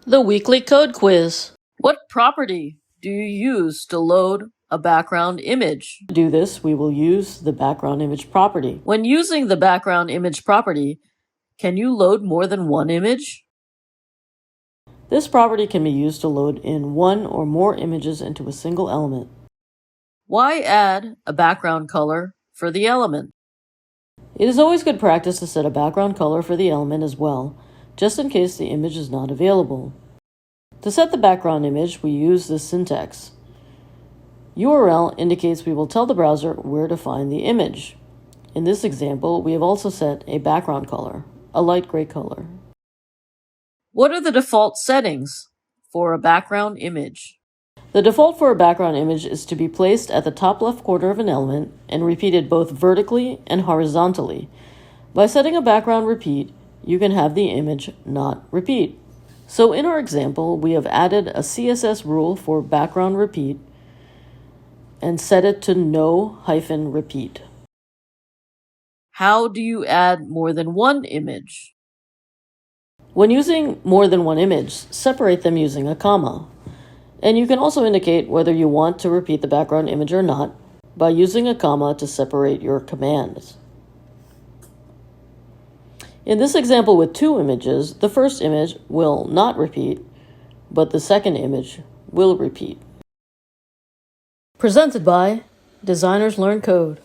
The weekly code quiz. What property do you use to load a background image? To do this, we will use the background image property. When using the background image property, can you load more than one image? This property can be used to load in one or more images into a single element. Why add a background color for the element? It is always good practice to set a background color for the element as well, just in case the image is not available. To set the background image, we use this syntax. URL indicates we will tell the browser where to find the image. In this example, we have also set a background color, a light gray color. What are the default settings for a background image? The default for a background image is to be placed at the top left corner of an element and repeated both vertically and horizontally. By setting a background repeat, you can have the image not repeat. So in our example, we have added a CSS rule for background repeat and set it to no-repeat. How do you add more than one image? When using more than one image, separate them using a comma. And you can also indicate whether you want to repeat the background image or not by using a comma to separate your commands. In this example with two images, the first image will not repeat, but the second image will repeat. Presented by Designers Learn Code.